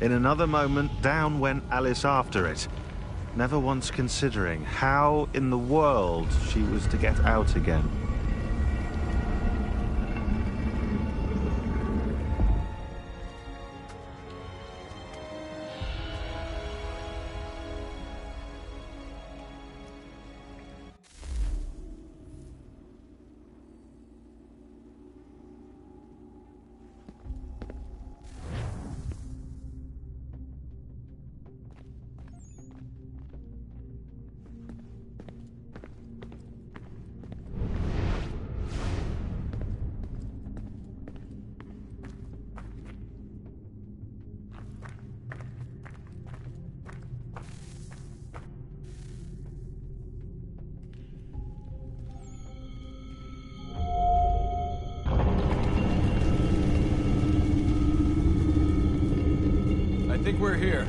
In another moment, down went Alice after it, never once considering how in the world she was to get out again. I think we're here.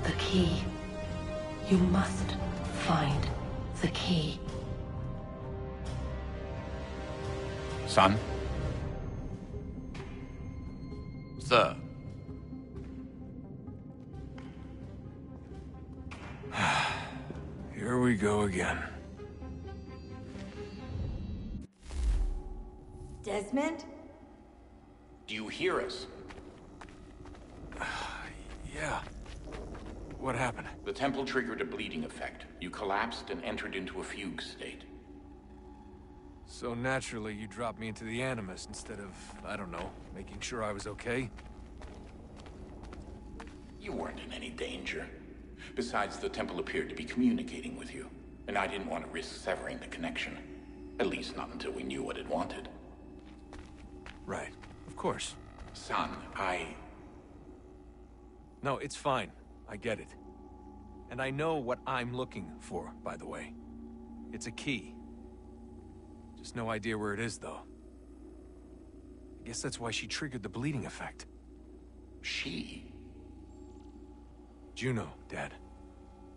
The key. You must find the key. Son? Sir. Here we go again. Desmond? Do you hear us? Yeah. What happened? The temple triggered a bleeding effect. You collapsed and entered into a fugue state. So naturally, you dropped me into the Animus instead of, I don't know, making sure I was okay? You weren't in any danger. Besides, the temple appeared to be communicating with you, and I didn't want to risk severing the connection. At least not until we knew what it wanted. Right. Of course. Son, No, it's fine. I get it. And I know what I'm looking for, by the way. It's a key. Just no idea where it is, though. I guess that's why she triggered the bleeding effect. She? Juno, Dad.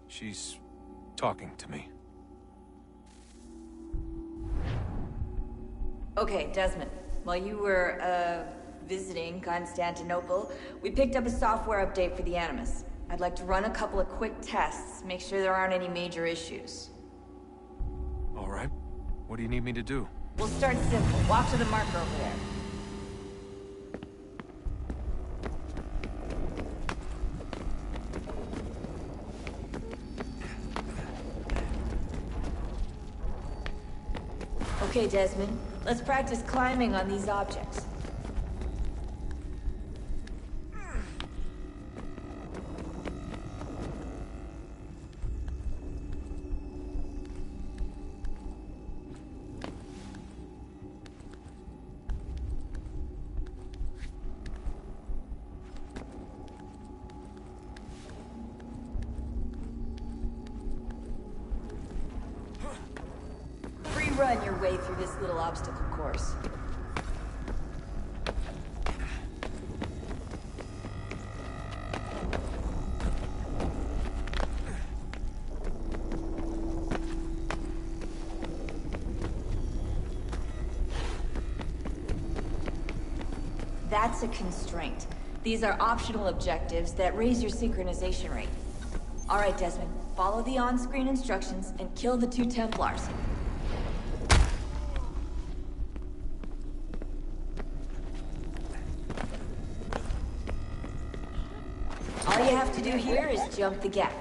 She's talking to me. Okay, Desmond. While you were, visiting Constantinople, we picked up a software update for the Animus. I'd like to run a couple of quick tests, make sure there aren't any major issues. All right. What do you need me to do? We'll start simple. Walk to the marker over there. Okay, Desmond. Let's practice climbing on these objects. run your way through this little obstacle course. That's a constraint. These are optional objectives that raise your synchronization rate. All right, Desmond. Follow the on-screen instructions and kill the 2 Templars. All you have to do here is jump the gap.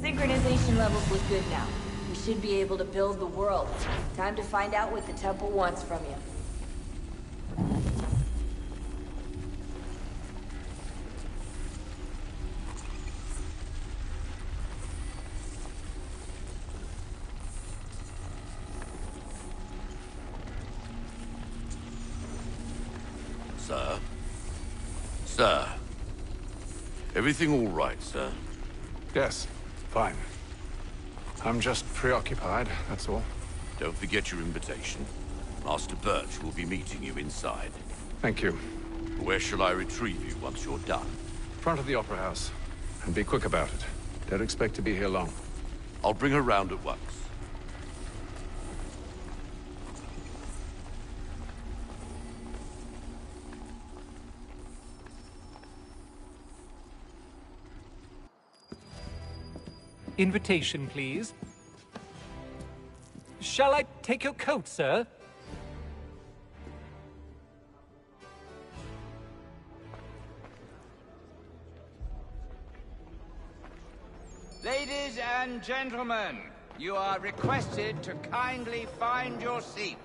Synchronization levels look good now. We should be able to build the world. Time to find out what the temple wants from you. Sir? Sir? Everything all right, sir? Yes, fine. I'm just preoccupied, that's all. Don't forget your invitation. Master Birch will be meeting you inside. Thank you. Where shall I retrieve you once you're done? Front of the Opera House. And be quick about it. Don't expect to be here long. I'll bring her round at once. Invitation, please. Shall I take your coat, sir? Ladies and gentlemen, you are requested to kindly find your seats.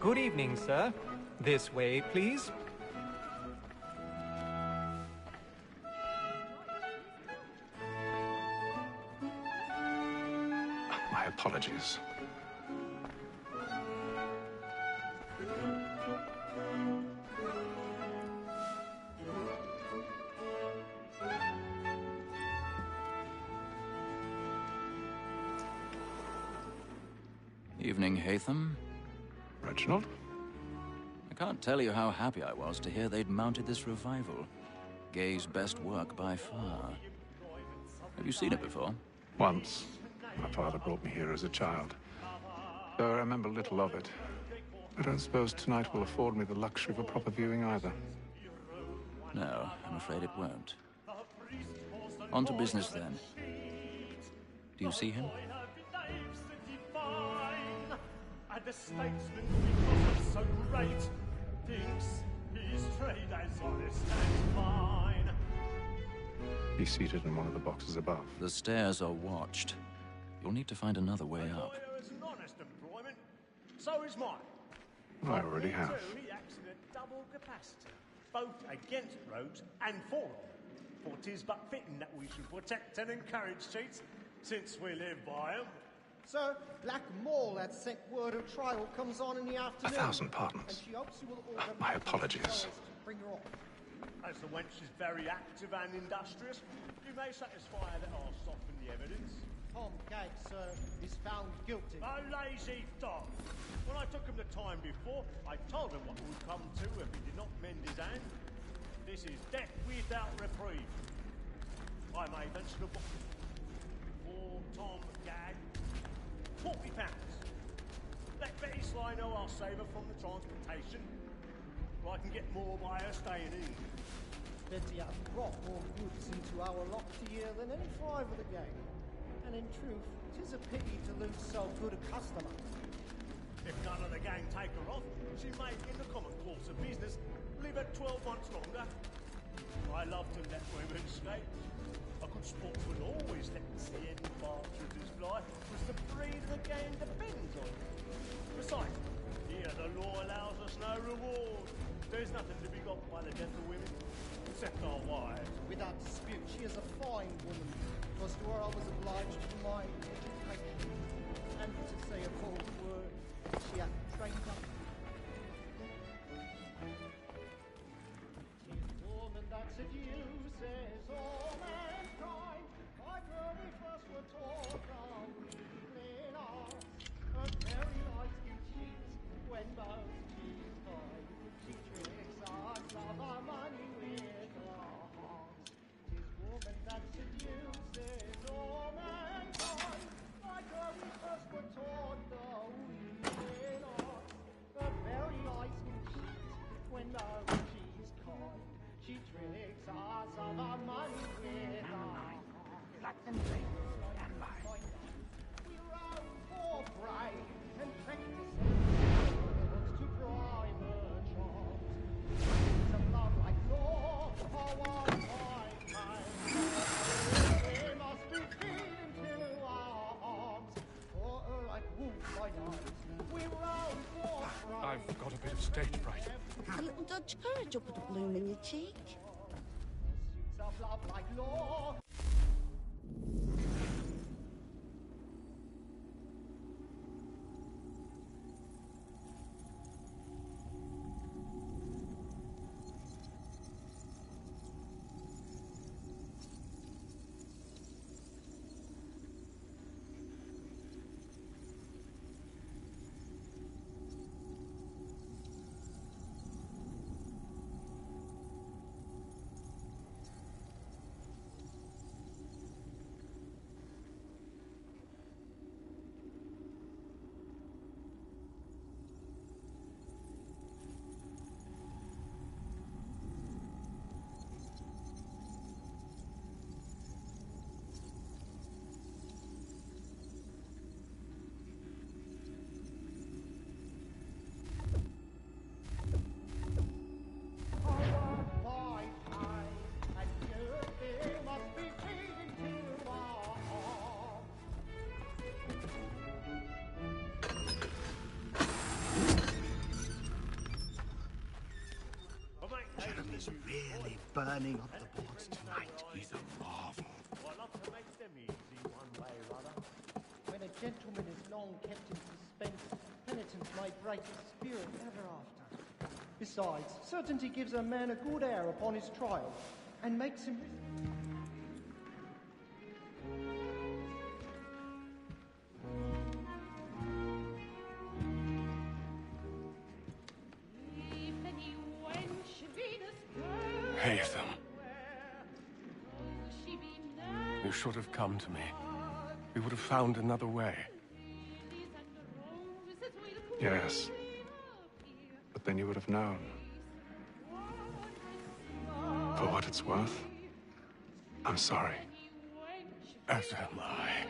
Good evening, sir. This way, please. My apologies. Evening, Hatham. Reginald? I can't tell you how happy I was to hear they'd mounted this revival. Gay's best work by far. Have you seen it before? Once. My father brought me here as a child. Though I remember little of it. I don't suppose tonight will afford me the luxury of a proper viewing either. No, I'm afraid it won't. On to business then. Do you see him? And the statesman, because of so great, thinks his trade as honest and fine. He's seated in one of the boxes above. The stairs are watched. You'll need to find another way up. Is an honest employment. So is mine. I already have. He acts in a double capacity, both against rogues and for them. For 'tis but fitting that we should protect and encourage cheats, since we live by 'em. Sir, Black Mall had sent word of trial comes on in the afternoon. 1,000 pardons. And she hopes you will order My apologies. to bring her off. As the wench is very active and industrious, you may satisfy her that I'll soften the evidence. Tom Gag, sir, is found guilty. A lazy dog. When I took him the time before, I told him what would come to if he did not mend his hand. This is death without reprieve. I may mention a book. For Tom Gag, £40. Let Betty Sly know I'll save her from the transportation. or I can get more by her staying in. Betty hath brought more goods into our lot a year than any 5 of the gang. And in truth, 'tis a pity to lose so good a customer. If none of the gang take her off, she may, in the common course of business, live at 12 months longer. I love to let women skate. A good sportsman always lets the end part of his life, because the breed of the game depends on it. Besides, here the law allows us no reward. There's nothing to be got by the death of women, except our wives. Without dispute, she is a fine woman. Because to her I was obliged to my education. And to say a cold word, she hath trained up. 'Tis woman that seduces all mankind. Like her we first were taught our weakling arts. Her very eyes do cheat when both she's kind. She tricks us of our money with her hearts. 'Tis woman that seduces all mankind. Like her we first were taught the weakling arts. Her very eyes do cheat when both she's kind. She tricks us of our money with her hearts. We roam for prey and practice to private charms. Some love like law, our white mind. We must be feeding to our arms, or like wolf by night. We roam for prey. I've got a bit of stage fright. A little Dutch courage will put a bloom in your cheek. Pursuits of love like law. Jeremy's really burning up the boards tonight. He's a marvel. I love to make them easy one way or other. When a gentleman is long kept in suspense, penitence may break his spirit ever after. Besides, certainty gives a man a good air upon his trial, and makes him... Haytham. You should have come to me. We would have found another way. Yes. But then you would have known. For what it's worth, I'm sorry. As am I.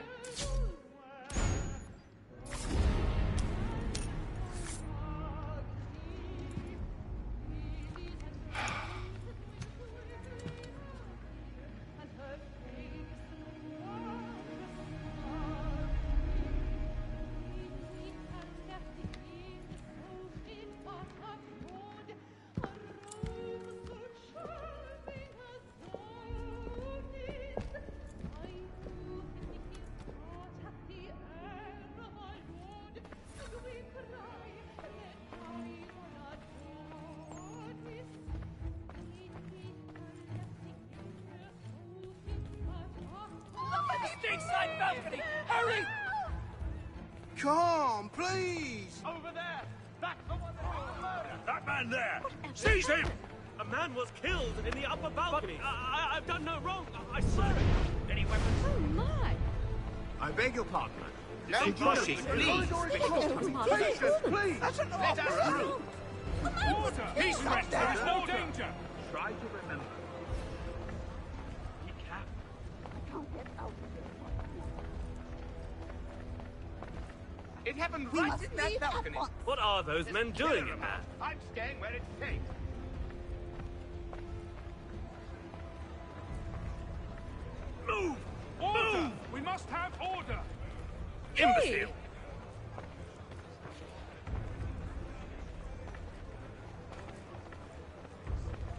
Stateside balcony! Hurry! Come, please! Over there! That's the one that murdered! That man there! Seize him! A man was killed in the upper balcony. I've done no wrong. I swear it. Any weapons? Oh, my. I beg your pardon. No pushing, please. Please, please. Let us through. Order! Peace, friends! There is no danger! Try to remember. It happened right in that balcony. What are those men doing in there? I'm staying where it's safe. Move! Order! Move! We must have order! Imbecile!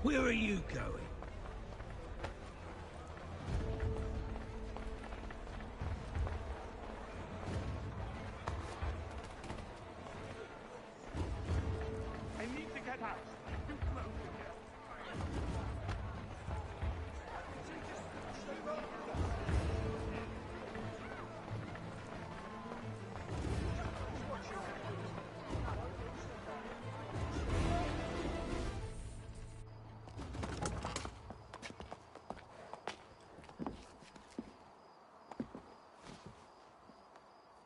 Where are you going? I need to get out. Too close to here.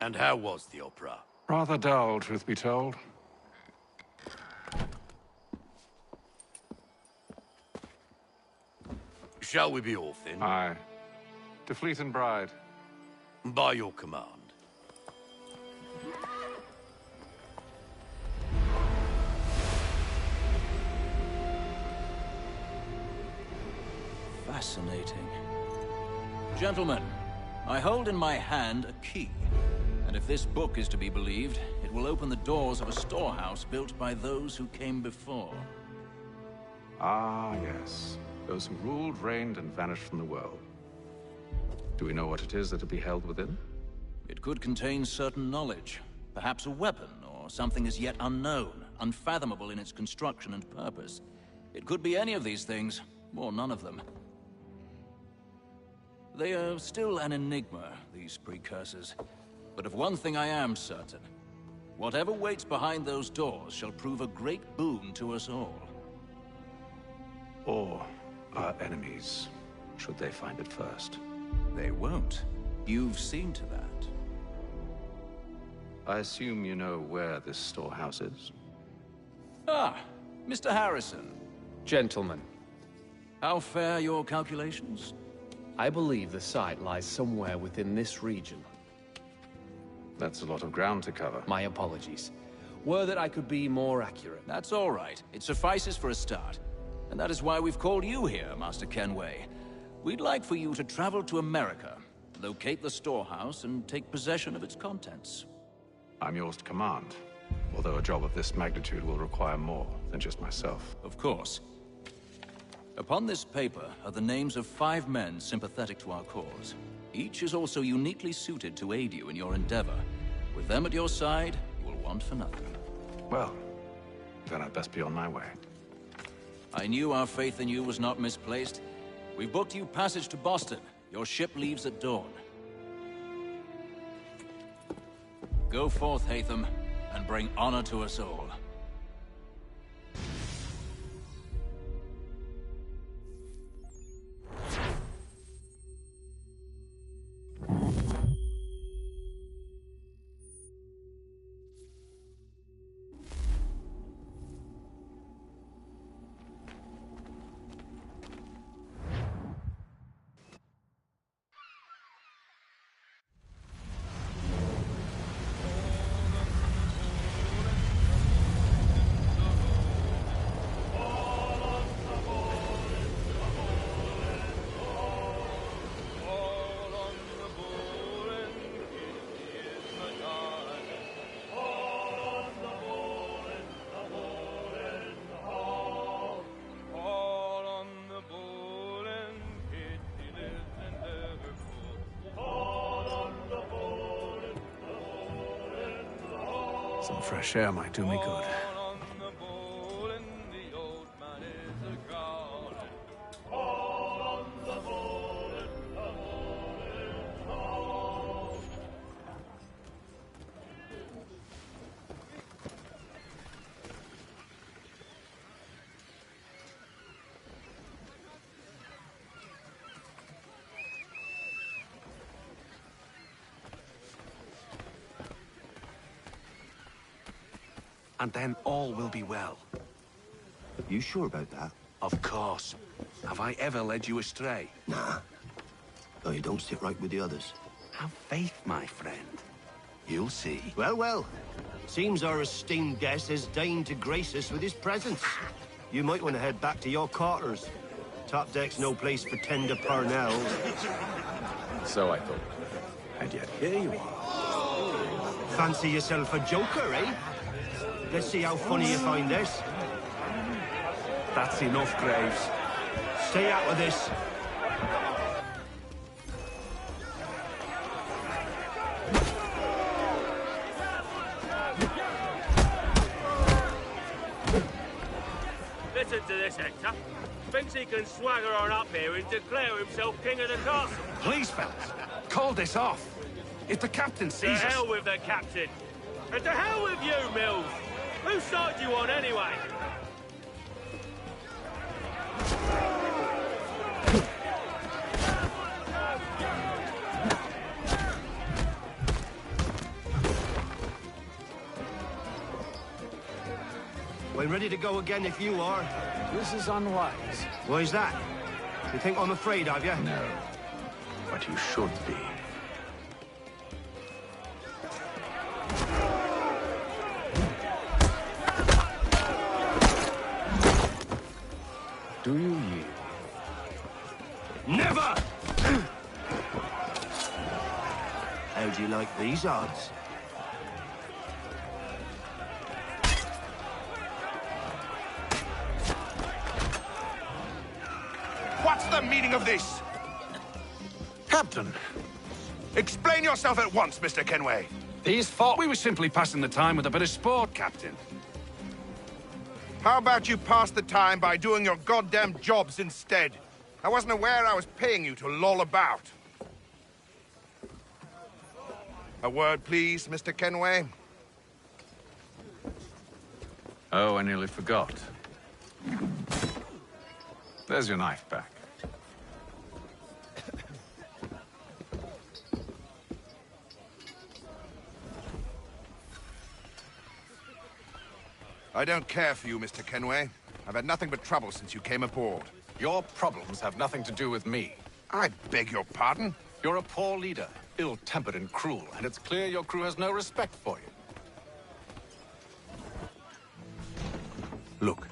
And how was the opera? Rather dull, truth be told. Shall we be off then? Aye. To Fleet and Bride. By your command. Fascinating. Gentlemen, I hold in my hand a key. And if this book is to be believed, it will open the doors of a storehouse built by those who came before. Ah, yes. Those who ruled, reigned, and vanished from the world. Do we know what it is that will be held within? It could contain certain knowledge. Perhaps a weapon, or something as yet unknown, unfathomable in its construction and purpose. It could be any of these things, or none of them. They are still an enigma, these precursors. But of one thing I am certain. Whatever waits behind those doors shall prove a great boon to us all. Or our enemies, should they find it first. They won't. You've seen to that. I assume you know where this storehouse is? Ah, Mr. Harrison. Gentlemen, How fare your calculations? I believe the site lies somewhere within this region. That's a lot of ground to cover. My apologies. Were that I could be more accurate. That's all right. It suffices for a start. And that is why we've called you here, Master Kenway. We'd like for you to travel to America, locate the storehouse, and take possession of its contents. I'm yours to command, although a job of this magnitude will require more than just myself. Of course. Upon this paper are the names of 5 men sympathetic to our cause. Each is also uniquely suited to aid you in your endeavor. With them at your side, you will want for nothing. Well, then I'd best be on my way. I knew our faith in you was not misplaced. We've booked you passage to Boston. Your ship leaves at dawn. Go forth, Hatham, and bring honor to us all. Some fresh air might do me good. And then all will be well. You sure about that? Of course. Have I ever led you astray? Nah. Though you don't sit right with the others. Have faith, my friend. You'll see. Well, well. Seems our esteemed guest has deigned to grace us with his presence. You might want to head back to your quarters. Top deck's no place for tender parnells. So I thought. And yet here you are. Fancy yourself a joker, eh? Let's see how funny you find this. That's enough, Graves. Stay out of this. Listen to this, Hector. Thinks he can swagger on up here and declare himself king of the castle. Please, fellas, call this off. If the captain To sees us... hell with the captain. And to hell with you, Mills. Whose side do you on, anyway? We're ready to go again if you are. This is unwise. Why's that? You think I'm afraid of you? No. But you should be. Do you yield? Never! How do you like these odds? What's the meaning of this? Captain, Explain yourself at once, Mr. Kenway. these fought. We were simply passing the time with a bit of sport, Captain. How about you pass the time by doing your goddamn jobs instead? I wasn't aware I was paying you to loll about. A word, please, Mr. Kenway. Oh, I nearly forgot. There's your knife back. I don't care for you, Mr. Kenway. I've had nothing but trouble since you came aboard. Your problems have nothing to do with me. I beg your pardon? You're a poor leader, ill-tempered and cruel, and it's clear your crew has no respect for you. Look,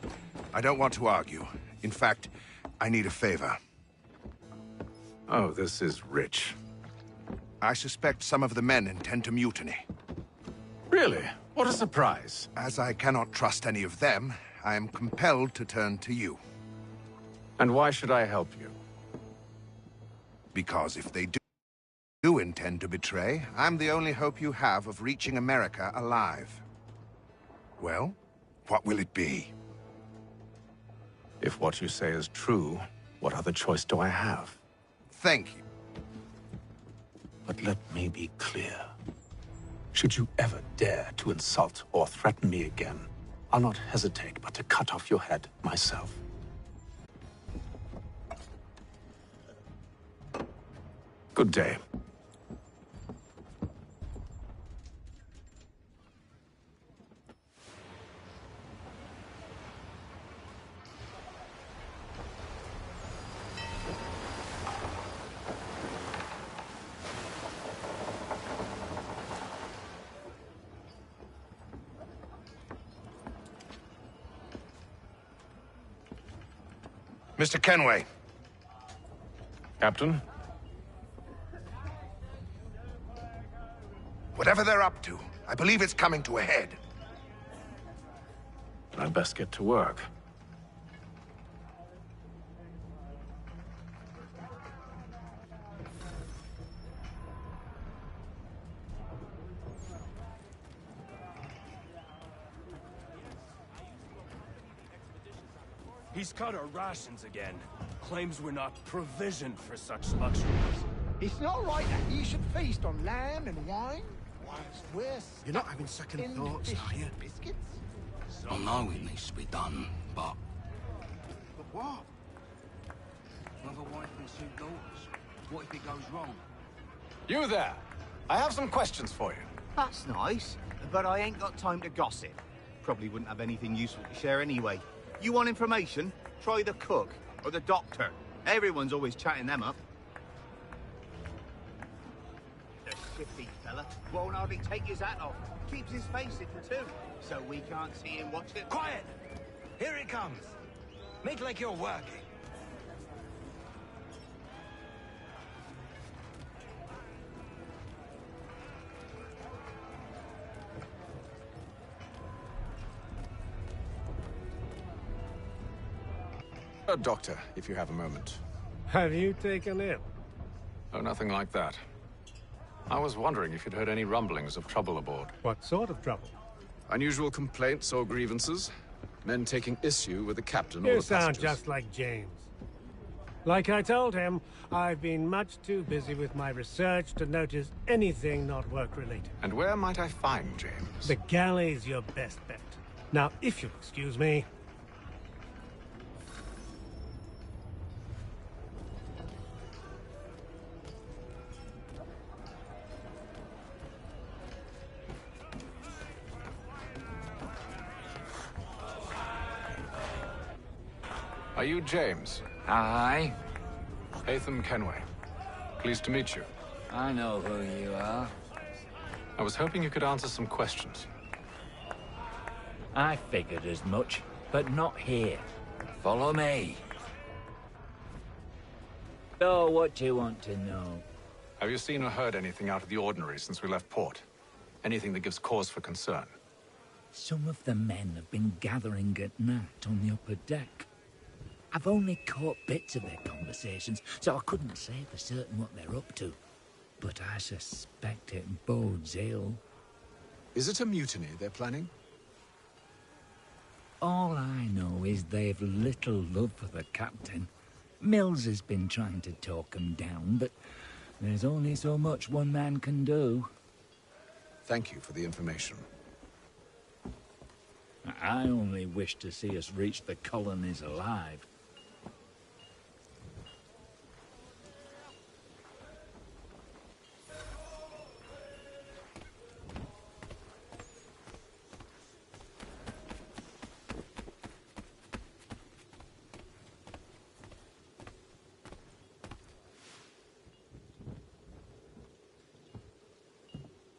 I don't want to argue. In fact, I need a favor. Oh, this is rich. I suspect some of the men intend to mutiny. Really? What a surprise. As I cannot trust any of them, I am compelled to turn to you. And why should I help you? Because if they do intend to betray, I'm the only hope you have of reaching America alive. Well, what will it be? If what you say is true, what other choice do I have? Thank you. But let me be clear. Should you ever dare to insult or threaten me again, I'll not hesitate but to cut off your head myself. Good day. Mr. Kenway. Captain? Whatever they're up to, I believe it's coming to a head. I'd best get to work. He's cut our rations again. Claims we're not provisioned for such luxuries. It's not right that you should feast on lamb and wine, whilst we're You're not having second in thoughts, fish are you? and biscuits. I know it needs to be done, but... But what? You have a wife and 2 daughters. What if it goes wrong? You there! I have some questions for you. That's nice, but I ain't got time to gossip. Probably wouldn't have anything useful to share anyway. You want information? Try the cook or the doctor. Everyone's always chatting them up. The shifty fella won't hardly take his hat off. Keeps his face hidden too, so we can't see him watching. Quiet! Here it comes. Make like you're working. Doctor, if you have a moment. Have you taken ill? Oh, nothing like that. I was wondering if you'd heard any rumblings of trouble aboard. What sort of trouble? Unusual complaints or grievances? Men taking issue with the captain or You the sound passengers? just like James. Like I told him, I've been much too busy with my research to notice anything not work-related. And where might I find James? The galley's your best bet. Now, if you'll excuse me... Are you James? Aye. Hatham Kenway. Pleased to meet you. I know who you are. I was hoping you could answer some questions. I figured as much, but not here. Follow me. So, what do you want to know? Have you seen or heard anything out of the ordinary since we left port? Anything that gives cause for concern? Some of the men have been gathering at night on the upper deck. I've only caught bits of their conversations, so I couldn't say for certain what they're up to. But I suspect it bodes ill. Is it a mutiny they're planning? All I know is they've little love for the captain. Mills has been trying to talk 'em down, but there's only so much one man can do. Thank you for the information. I only wish to see us reach the colonies alive.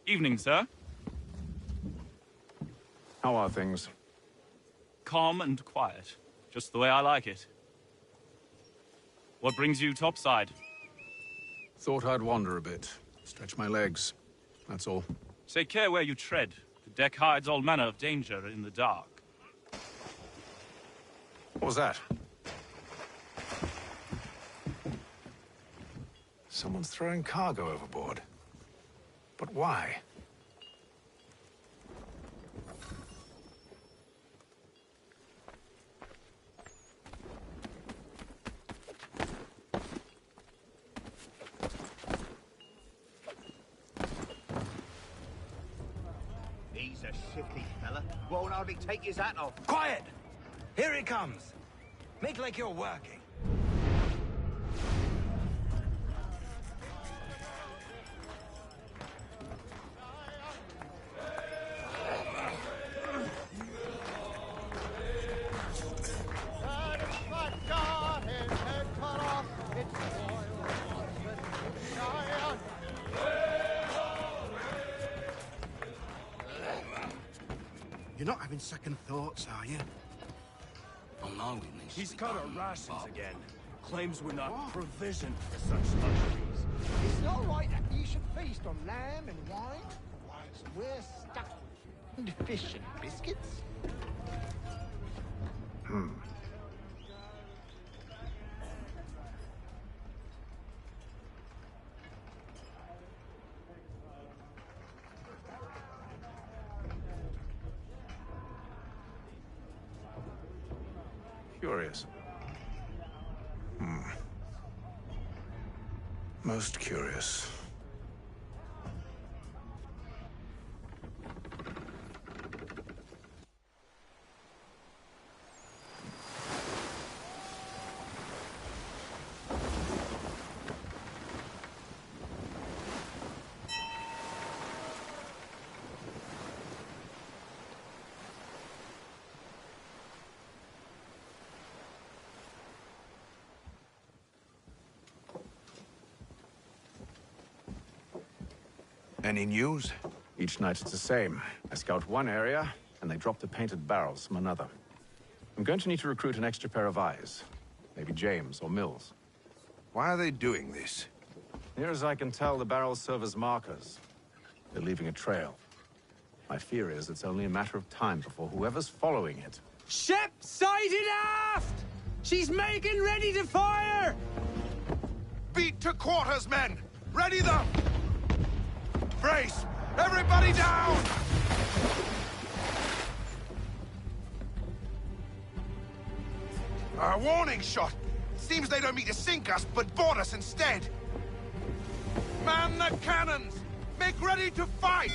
Evening, sir. How are things? Calm and quiet. Just the way I like it. What brings you topside? Thought I'd wander a bit. Stretch my legs. That's all. Take care where you tread. The deck hides all manner of danger in the dark. What was that? Someone's throwing cargo overboard. But why? He's a shifty fella. Won't hardly take his hat off. Quiet! Here it comes. Make like you're working. You're not having second thoughts, are you? Oh no, it needs He's to be cut our done, rations Bob. again. Claims we're not provisioned for such luxuries. It's not right that you should feast on lamb and wine, whilst we're stuck with fish and biscuits. Curious. Most curious. Any news? Each night it's the same. I scout one area, and they drop the painted barrels from another. I'm going to need to recruit an extra pair of eyes. Maybe James or Mills. Why are they doing this? Near as I can tell, the barrels serve as markers. They're leaving a trail. My fear is it's only a matter of time before whoever's following it... Ship sighted aft! She's making ready to fire! Beat to quarters, men! Ready them! Brace! Everybody down! A warning shot! Seems they don't mean to sink us, but board us instead! Man the cannons! Make ready to fight!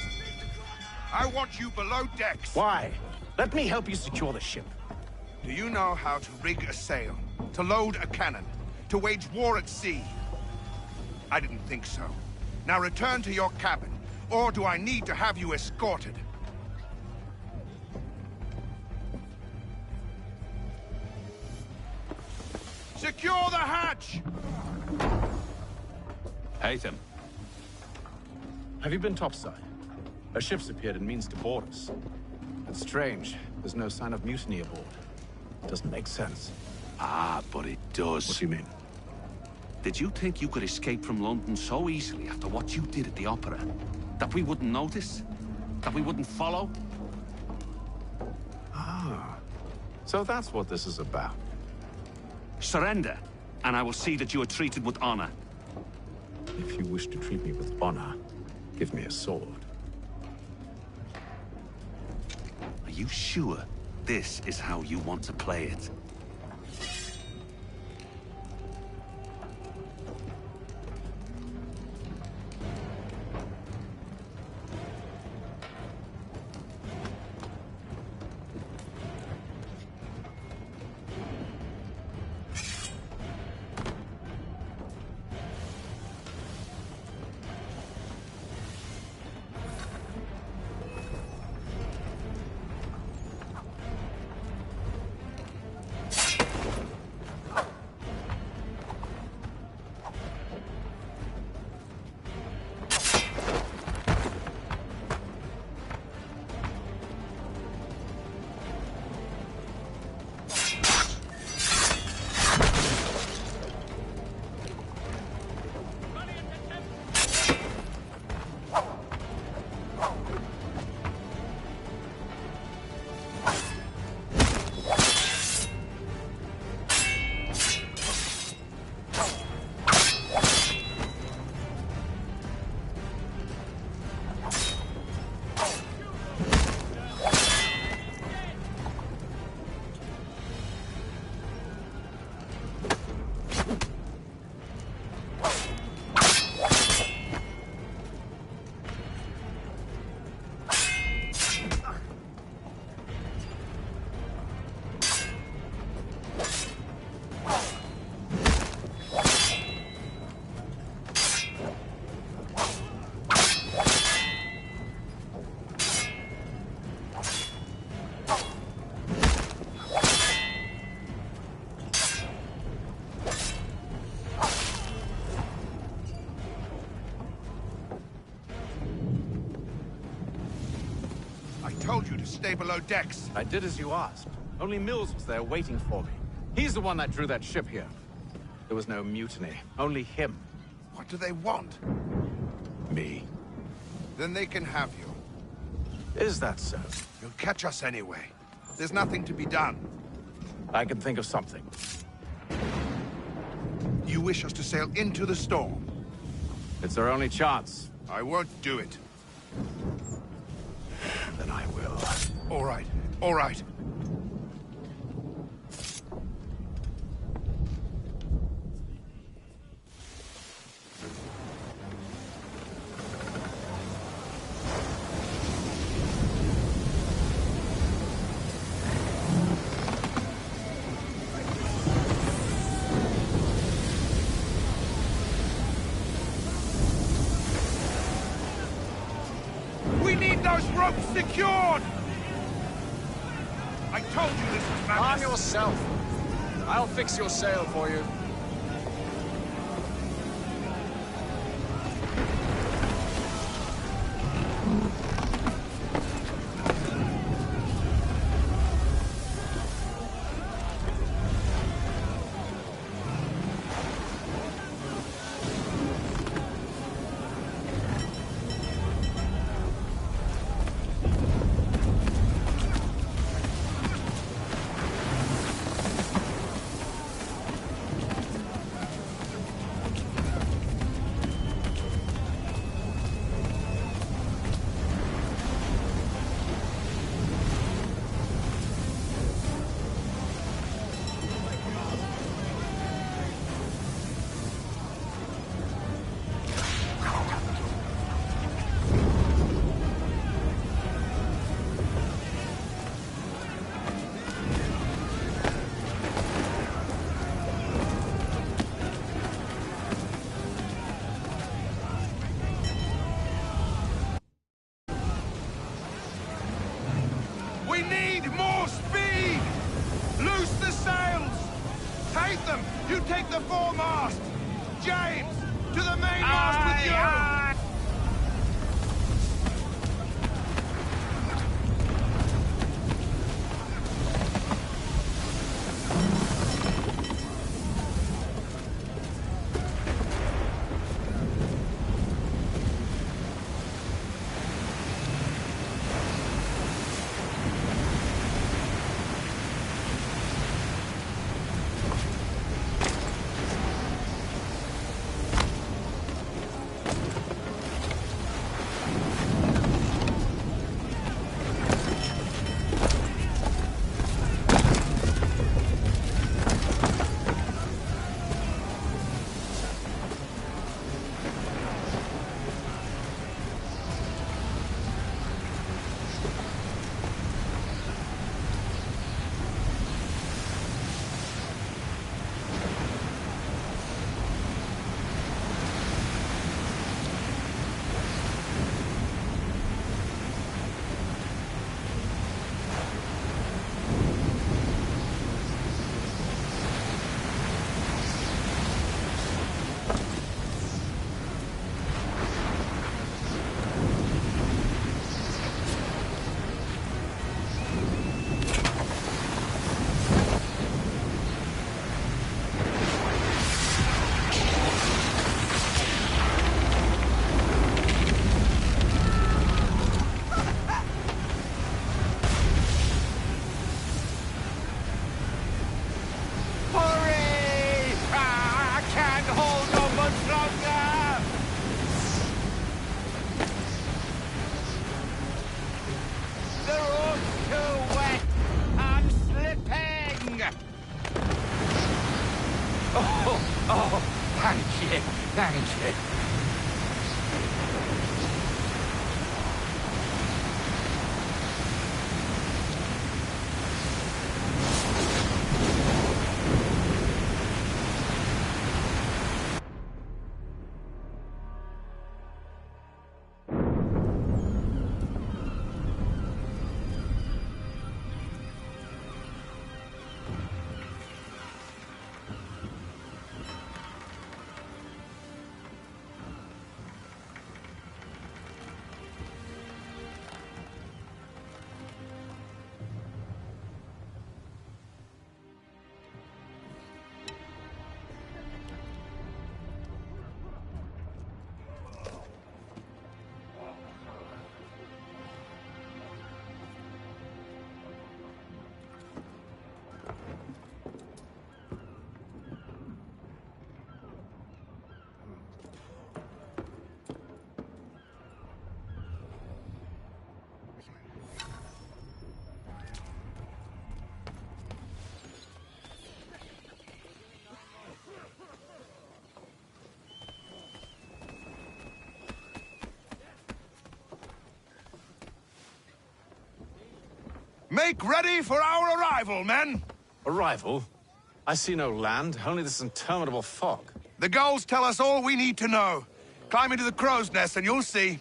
I want you below decks. Why? Let me help you secure the ship. Do you know how to rig a sail? To load a cannon? To wage war at sea? I didn't think so. Now return to your cabin, or do I need to have you escorted? Secure the hatch! Haytham. Have you been topside? A ship's appeared and means to board us. It's strange. There's no sign of mutiny aboard. Doesn't make sense. Ah, but it does. What do you mean? Did you think you could escape from London so easily after what you did at the opera? That we wouldn't notice? That we wouldn't follow? Ah. So that's what this is about. Surrender, and I will see that you are treated with honor. If you wish to treat me with honor, give me a sword. Are you sure this is how you want to play it? Told you to stay below decks. I did as you asked. Only Mills was there waiting for me. He's the one that drew that ship here. There was no mutiny, only him. What do they want? Me. Then they can have you. Is that so? You'll catch us anyway. There's nothing to be done. I can think of something. You wish us to sail into the storm? It's our only chance. I won't do it. Then I will. All right, all right. We need those ropes secured! I told you this was madness. Arm yourself. I'll fix your sail for you. Take them! You take the foremast! James! To the mainmast with you! Thank you. Make ready for our arrival, men! Arrival? I see no land, only this interminable fog. The gulls tell us all we need to know. Climb into the crow's nest and you'll see.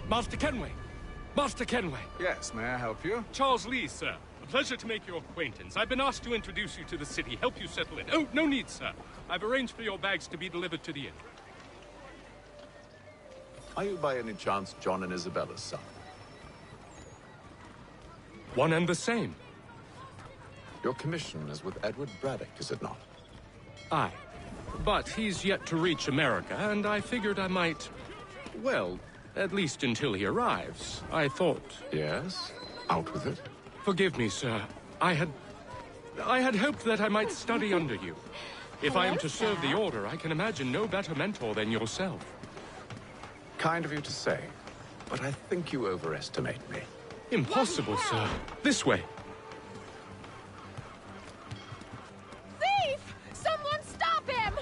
Master Kenway! Master Kenway! Yes, may I help you? Charles Lee, sir. A pleasure to make your acquaintance. I've been asked to introduce you to the city, help you settle in. Oh, no need, sir. I've arranged for your bags to be delivered to the inn. Are you by any chance John and Isabella's son? One and the same. Your commission is with Edward Braddock, is it not? Aye. But he's yet to reach America, and I figured I might... Well, at least until he arrives. I thought... Yes? Out with it. Forgive me, sir. I had hoped that I might study under you. If I am to serve the Order, I can imagine no better mentor than yourself. Kind of you to say, but I think you overestimate me. Impossible, sir. This way. Thief! Someone stop him!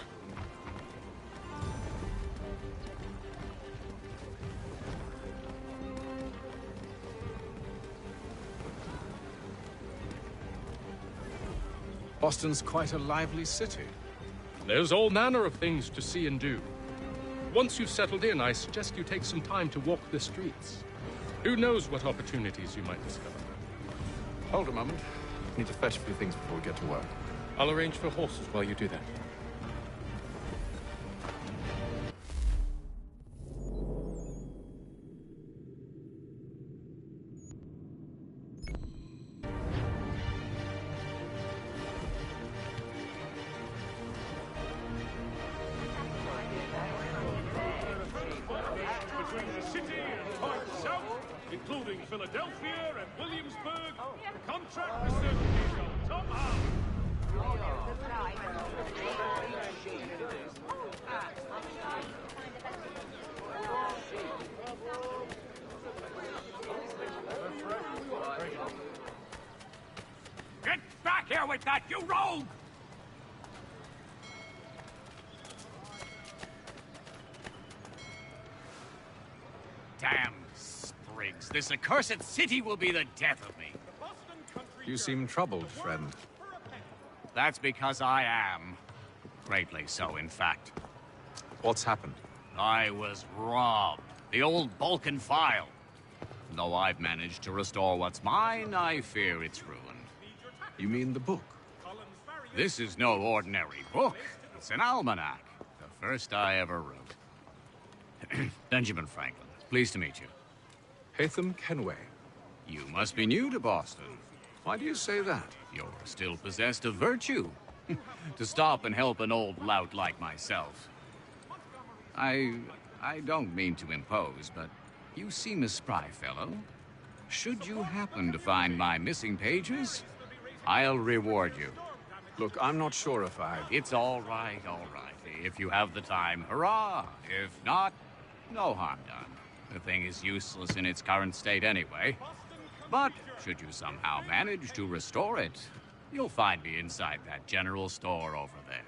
Boston's quite a lively city. There's all manner of things to see and do. Once you've settled in, I suggest you take some time to walk the streets. Who knows what opportunities you might discover. Hold a moment. I need to fetch a few things before we get to work. I'll arrange for horses while you do that. Between the city and parts south, including Philadelphia and Williamsburg, the contract for certainty shall somehow. Get back here with that, you rogue! Damn sprigs. This accursed city will be the death of me. You seem troubled, friend. That's because I am. Greatly so, in fact. What's happened? I was robbed. The old Balkan file. Though I've managed to restore what's mine, I fear it's ruined. You mean the book? This is no ordinary book. It's an almanac. The first I ever wrote. Benjamin Franklin. Pleased to meet you. Hatham Kenway. You must be new to Boston. Why do you say that? You're still possessed of virtue. To stop and help an old lout like myself. I don't mean to impose, but you seem a spry fellow. Should you happen to find my missing pages, I'll reward you. Look, I'm not sure if I... It's all right, all right. If you have the time, hurrah! If not, no harm done. The thing is useless in its current state anyway. But should you somehow manage to restore it, you'll find me inside that general store over there.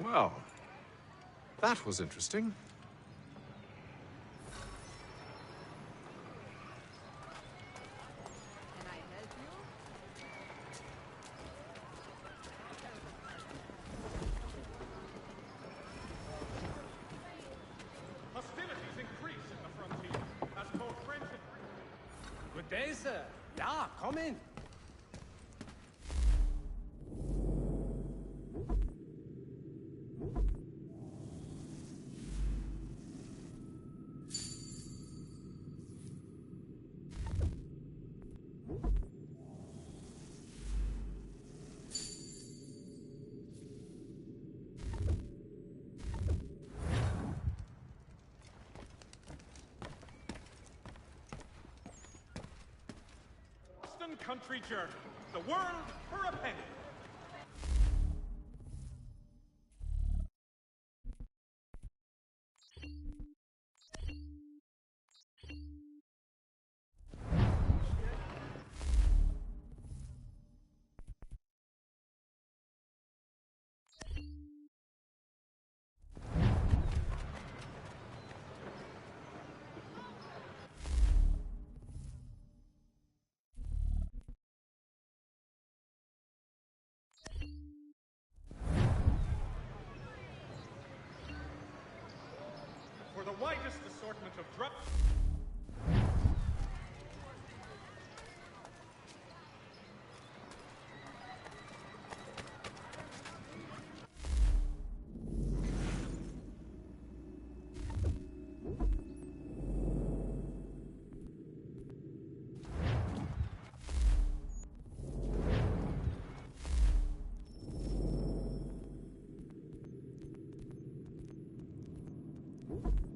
Well, that was interesting. Good day, sir. Yeah, come in. Country Journal. The world for a penny. for the widest assortment of drug... You